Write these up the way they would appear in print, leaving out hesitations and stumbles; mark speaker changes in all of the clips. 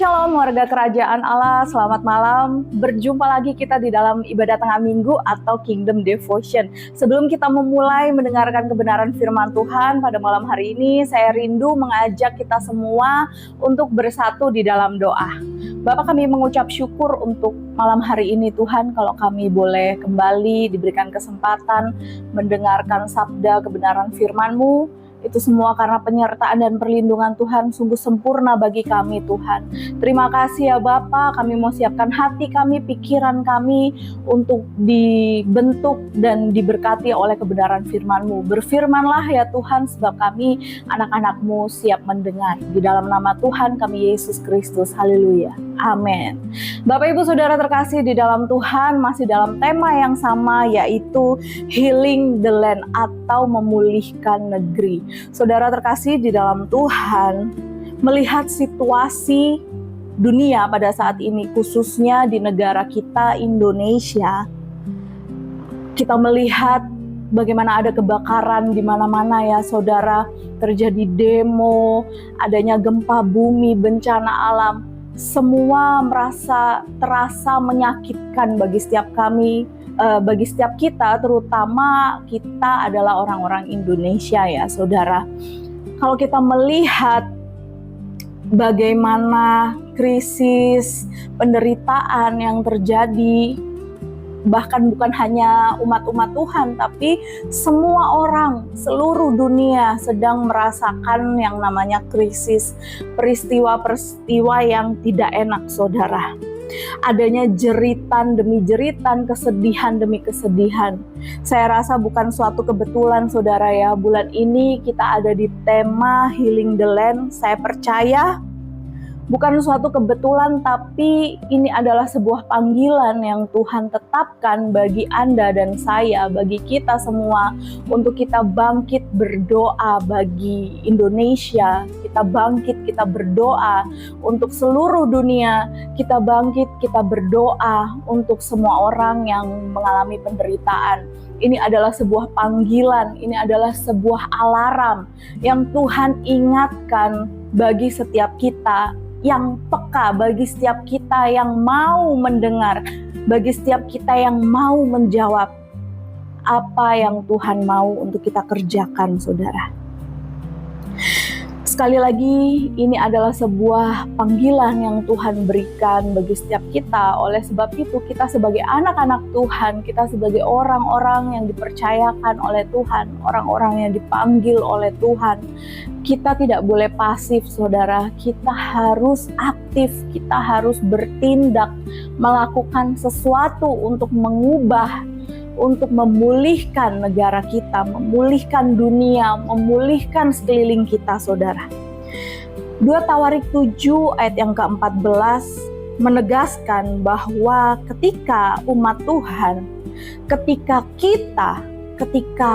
Speaker 1: Shalom warga kerajaan Allah, selamat malam. Berjumpa lagi kita di dalam ibadah tengah minggu atau Kingdom Devotion. Sebelum kita memulai mendengarkan kebenaran firman Tuhan pada malam hari ini, saya rindu mengajak kita semua untuk bersatu di dalam doa. Bapak, kami mengucap syukur untuk malam hari ini Tuhan, kalau kami boleh kembali diberikan kesempatan mendengarkan sabda kebenaran firman-Mu. Itu semua karena penyertaan dan perlindungan Tuhan sungguh sempurna bagi kami Tuhan. Terima kasih ya Bapa, kami mau siapkan hati kami, pikiran kami untuk dibentuk dan diberkati oleh kebenaran firman-Mu. Berfirmanlah ya Tuhan, sebab kami anak-anak-Mu siap mendengar. Di dalam nama Tuhan kami Yesus Kristus, haleluya, amin. Bapak Ibu Saudara terkasih di dalam Tuhan, masih dalam tema yang sama, yaitu healing the land atau memulihkan negeri. Saudara terkasih di dalam Tuhan, melihat situasi dunia pada saat ini, khususnya di negara kita Indonesia, kita melihat bagaimana ada kebakaran di mana-mana ya saudara, terjadi demo, adanya gempa bumi, bencana alam, semua terasa menyakitkan bagi setiap kami. Bagi setiap kita, terutama kita adalah orang-orang Indonesia ya saudara. Kalau kita melihat bagaimana krisis, penderitaan yang terjadi, bahkan bukan hanya umat-umat Tuhan, tapi semua orang, seluruh dunia sedang merasakan yang namanya krisis, peristiwa-peristiwa yang tidak enak saudara. Adanya jeritan demi jeritan, kesedihan demi kesedihan. Saya rasa bukan suatu kebetulan saudara ya, bulan ini kita ada di tema Healing the Land. Saya percaya bukan suatu kebetulan, tapi ini adalah sebuah panggilan yang Tuhan tetapkan bagi Anda dan saya, bagi kita semua, untuk kita bangkit berdoa bagi Indonesia. Kita bangkit, kita berdoa untuk seluruh dunia. Kita bangkit, kita berdoa untuk semua orang yang mengalami penderitaan. Ini adalah sebuah panggilan, ini adalah sebuah alarm yang Tuhan ingatkan bagi setiap kita yang peka, bagi setiap kita yang mau mendengar, bagi setiap kita yang mau menjawab apa yang Tuhan mau untuk kita kerjakan saudara. Sekali lagi, ini adalah sebuah panggilan yang Tuhan berikan bagi setiap kita. Oleh sebab itu, kita sebagai anak-anak Tuhan, kita sebagai orang-orang yang dipercayakan oleh Tuhan, orang-orang yang dipanggil oleh Tuhan, kita tidak boleh pasif saudara. Kita harus aktif, kita harus bertindak, melakukan sesuatu untuk mengubah, untuk memulihkan negara kita, memulihkan dunia, memulihkan sekeliling kita saudara. 2 Tawarik 7 ayat yang ke-14 menegaskan bahwa ketika umat Tuhan, ketika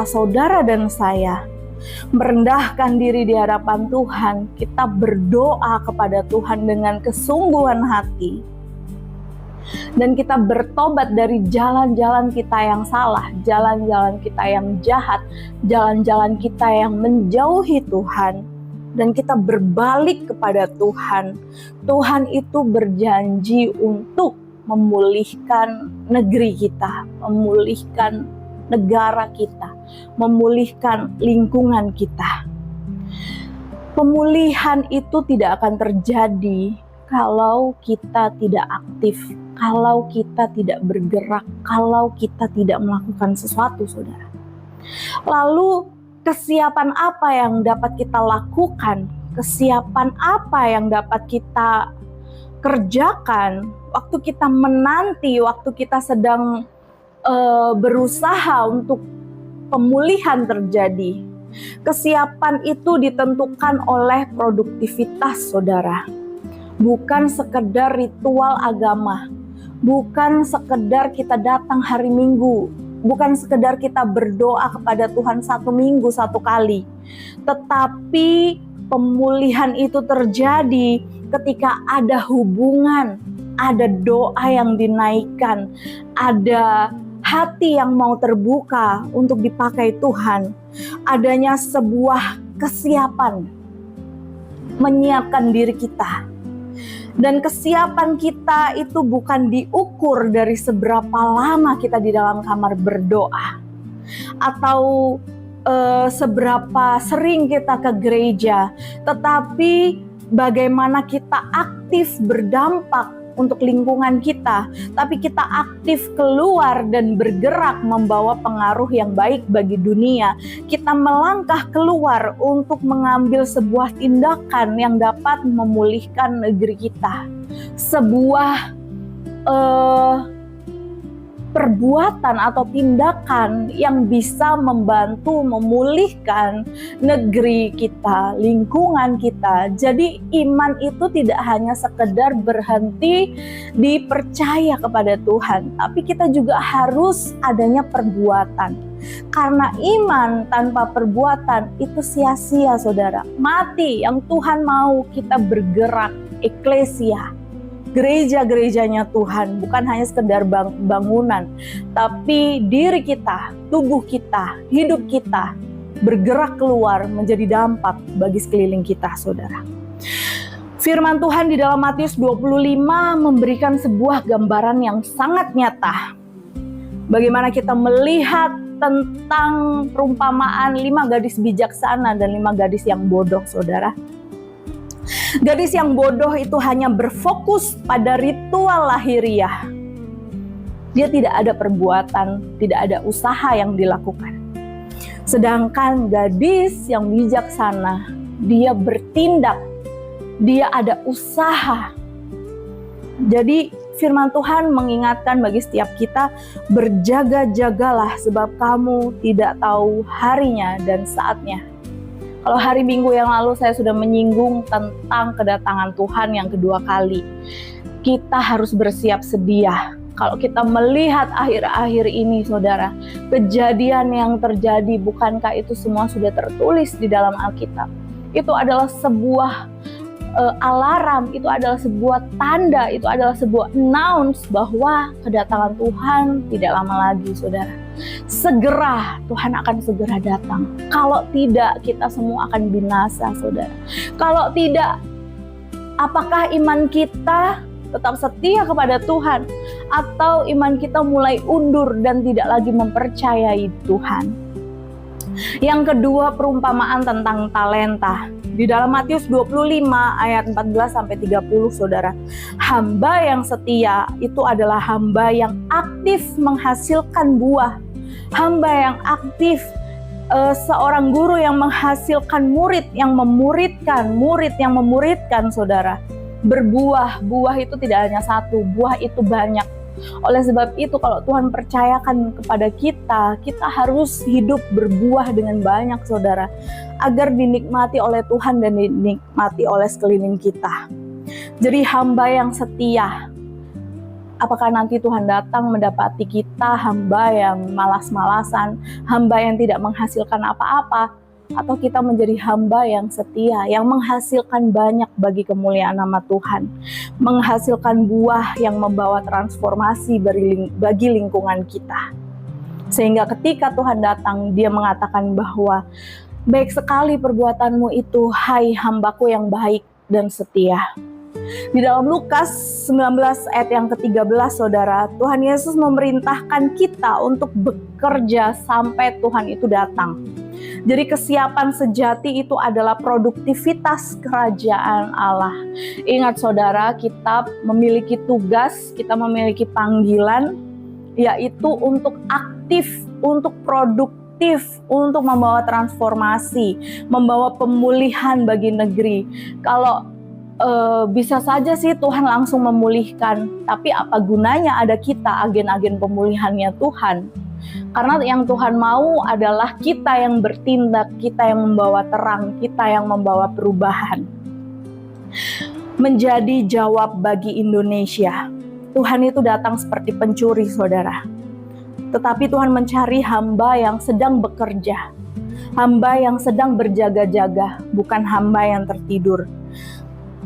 Speaker 1: saudara dan saya merendahkan diri di hadapan Tuhan, kita berdoa kepada Tuhan dengan kesungguhan hati, dan kita bertobat dari jalan-jalan kita yang salah, jalan-jalan kita yang jahat, jalan-jalan kita yang menjauhi Tuhan, dan kita berbalik kepada Tuhan. Tuhan itu berjanji untuk memulihkan negeri kita, memulihkan negara kita, memulihkan lingkungan kita. Pemulihan itu tidak akan terjadi kalau kita tidak aktif, kalau kita tidak bergerak, kalau kita tidak melakukan sesuatu saudara. Lalu kesiapan apa yang dapat kita lakukan? Kesiapan apa yang dapat kita kerjakan waktu kita menanti, waktu kita sedang berusaha untuk pemulihan terjadi? Kesiapan itu ditentukan oleh produktivitas saudara. Bukan sekedar ritual agama, bukan sekedar kita datang hari Minggu, bukan sekedar kita berdoa kepada Tuhan 1 minggu 1 kali. Tetapi pemulihan itu terjadi ketika ada hubungan, ada doa yang dinaikkan, ada hati yang mau terbuka untuk dipakai Tuhan, adanya sebuah kesiapan menyiapkan diri kita. Dan kesiapan kita itu bukan diukur dari seberapa lama kita di dalam kamar berdoa, atau seberapa sering kita ke gereja, tetapi bagaimana kita aktif berdampak untuk lingkungan kita, tapi kita aktif keluar dan bergerak membawa pengaruh yang baik bagi dunia. Kita melangkah keluar untuk mengambil sebuah tindakan yang dapat memulihkan negeri kita. Sebuah perbuatan atau tindakan yang bisa membantu memulihkan negeri kita, lingkungan kita. Jadi iman itu tidak hanya sekedar berhenti dipercaya kepada Tuhan, tapi kita juga harus adanya perbuatan. Karena iman tanpa perbuatan itu sia-sia, saudara. Mati. Yang Tuhan mau kita bergerak, eklesia, gereja-gerejanya Tuhan, bukan hanya sekedar bangunan, tapi diri kita, tubuh kita, hidup kita bergerak keluar menjadi dampak bagi sekeliling kita, saudara. Firman Tuhan di dalam Matius 25 memberikan sebuah gambaran yang sangat nyata. Bagaimana kita melihat tentang perumpamaan 5 gadis bijaksana dan 5 gadis yang bodoh, saudara. Gadis yang bodoh itu hanya berfokus pada ritual lahiriah. Dia tidak ada perbuatan, tidak ada usaha yang dilakukan. Sedangkan gadis yang bijaksana, dia bertindak, dia ada usaha. Jadi firman Tuhan mengingatkan bagi setiap kita, berjaga-jagalah sebab kamu tidak tahu harinya dan saatnya. Kalau hari Minggu yang lalu saya sudah menyinggung tentang kedatangan Tuhan yang kedua kali. Kita harus bersiap sedia. Kalau kita melihat akhir-akhir ini, saudara, kejadian yang terjadi, bukankah itu semua sudah tertulis di dalam Alkitab? Itu adalah sebuah alarm, itu adalah sebuah tanda, itu adalah sebuah announce bahwa kedatangan Tuhan tidak lama lagi, saudara. Segera, Tuhan akan segera datang. Kalau tidak, kita semua akan binasa, saudara. Kalau tidak, apakah iman kita tetap setia kepada Tuhan, atau iman kita mulai undur dan tidak lagi mempercayai Tuhan? Yang kedua, perumpamaan tentang talenta. Di dalam Matius 25 ayat 14-30, saudara. Hamba yang setia itu adalah hamba yang aktif menghasilkan buah. Hamba yang aktif, seorang guru yang menghasilkan murid yang memuridkan, murid yang memuridkan, saudara. Berbuah, buah itu tidak hanya satu, buah itu banyak. Oleh sebab itu, kalau Tuhan percayakan kepada kita, kita harus hidup berbuah dengan banyak, saudara, agar dinikmati oleh Tuhan dan dinikmati oleh sekeliling kita. Jadi hamba yang setia. Apakah nanti Tuhan datang mendapati kita hamba yang malas-malasan, hamba yang tidak menghasilkan apa-apa, atau kita menjadi hamba yang setia, yang menghasilkan banyak bagi kemuliaan nama Tuhan, menghasilkan buah yang membawa transformasi bagi lingkungan kita. Sehingga ketika Tuhan datang, dia mengatakan bahwa baik sekali perbuatanmu itu, hai hambaku yang baik dan setia. Di dalam Lukas 19 ayat yang ke-13, saudara, Tuhan Yesus memerintahkan kita untuk bekerja sampai Tuhan itu datang. Jadi kesiapan sejati itu adalah produktivitas kerajaan Allah. Ingat, saudara, kita memiliki tugas, kita memiliki panggilan, yaitu untuk aktif, untuk produktif, untuk membawa transformasi, membawa pemulihan bagi negeri. Kalau bisa saja sih Tuhan langsung memulihkan, tapi apa gunanya ada kita, agen-agen pemulihannya Tuhan? Karena yang Tuhan mau adalah kita yang bertindak, kita yang membawa terang, kita yang membawa perubahan. Menjadi jawab bagi Indonesia. Tuhan itu datang seperti pencuri, saudara. Tetapi Tuhan mencari hamba yang sedang bekerja, hamba yang sedang berjaga-jaga, bukan hamba yang tertidur.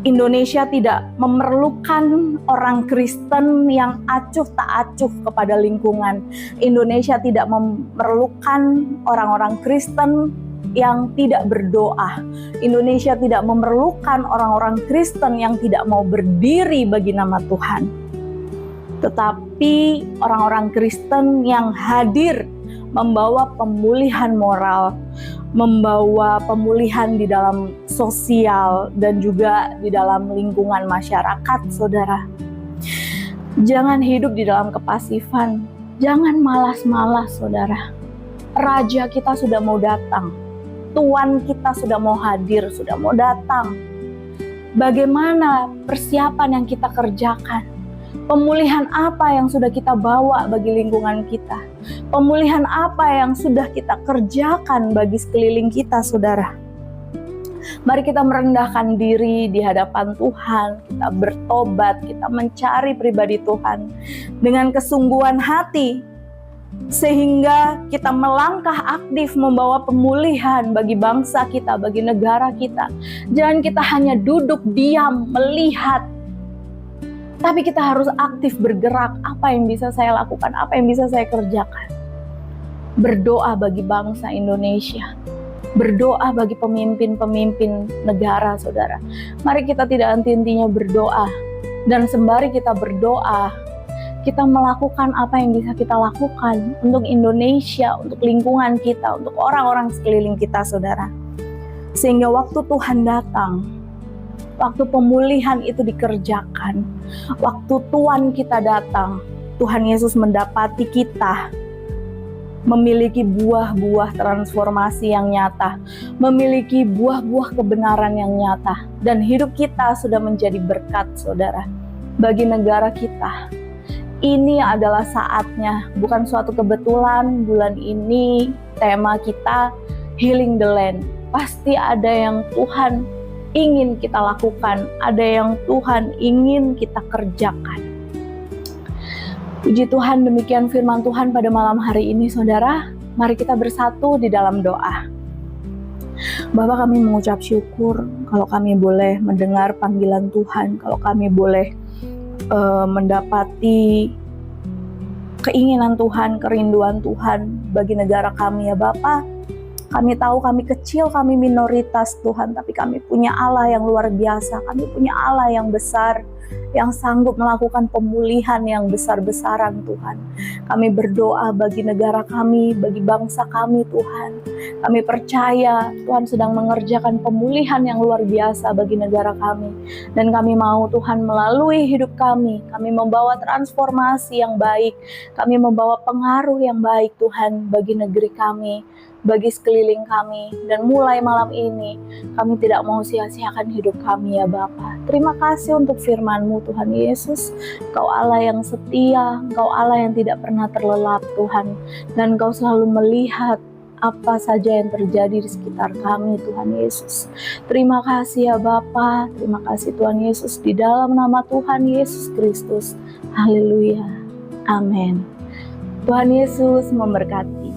Speaker 1: Indonesia tidak memerlukan orang Kristen yang acuh tak acuh kepada lingkungan. Indonesia tidak memerlukan orang-orang Kristen yang tidak berdoa. Indonesia tidak memerlukan orang-orang Kristen yang tidak mau berdiri bagi nama Tuhan. Tetapi orang-orang Kristen yang hadir membawa pemulihan moral, membawa pemulihan di dalam sosial dan juga di dalam lingkungan masyarakat, saudara. Jangan hidup di dalam kepasifan, jangan malas-malas, saudara. Raja kita sudah mau datang, Tuan kita sudah mau hadir, sudah mau datang. Bagaimana persiapan yang kita kerjakan? Pemulihan apa yang sudah kita bawa bagi lingkungan kita? Pemulihan apa yang sudah kita kerjakan bagi sekeliling kita, saudara? Mari kita merendahkan diri di hadapan Tuhan, kita bertobat, kita mencari pribadi Tuhan dengan kesungguhan hati, sehingga kita melangkah aktif membawa pemulihan bagi bangsa kita, bagi negara kita. Jangan kita hanya duduk diam melihat, tapi kita harus aktif bergerak. Apa yang bisa saya lakukan? Apa yang bisa saya kerjakan? Berdoa bagi bangsa Indonesia. Berdoa bagi pemimpin-pemimpin negara, saudara. Mari kita tidak henti-hentinya berdoa. Dan sembari kita berdoa, kita melakukan apa yang bisa kita lakukan untuk Indonesia, untuk lingkungan kita, untuk orang-orang sekeliling kita, saudara. Sehingga waktu Tuhan datang, waktu pemulihan itu dikerjakan, waktu Tuhan kita datang, Tuhan Yesus mendapati kita memiliki buah-buah transformasi yang nyata, memiliki buah-buah kebenaran yang nyata, dan hidup kita sudah menjadi berkat, saudara, bagi negara kita. Ini adalah saatnya, bukan suatu kebetulan bulan ini tema kita Healing the Land. Pasti ada yang Tuhan ingin kita lakukan, ada yang Tuhan ingin kita kerjakan. Puji Tuhan, demikian firman Tuhan pada malam hari ini, saudara. Mari kita bersatu di dalam doa. Bapa, kami mengucap syukur kalau kami boleh mendengar panggilan Tuhan, kalau kami boleh mendapati keinginan Tuhan, kerinduan Tuhan bagi negara kami, ya Bapa. Kami tahu kami kecil, kami minoritas, Tuhan, tapi kami punya Allah yang luar biasa, kami punya Allah yang besar, yang sanggup melakukan pemulihan yang besar-besaran, Tuhan. Kami berdoa bagi negara kami, bagi bangsa kami, Tuhan. Kami percaya Tuhan sedang mengerjakan pemulihan yang luar biasa bagi negara kami. Dan kami mau, Tuhan, melalui hidup kami membawa transformasi yang baik, kami membawa pengaruh yang baik, Tuhan, bagi negeri kami, bagi sekeliling kami. Dan mulai malam ini, kami tidak mau sia-siakan hidup kami, ya Bapa. Terima kasih untuk firman-Mu, Tuhan Yesus. Engkau Allah yang setia, Engkau Allah yang tidak pernah terlelap, Tuhan. Dan Engkau selalu melihat apa saja yang terjadi di sekitar kami, Tuhan Yesus. Terima kasih ya Bapa, terima kasih Tuhan Yesus, di dalam nama Tuhan Yesus Kristus. Haleluya. Amin. Tuhan Yesus memberkati.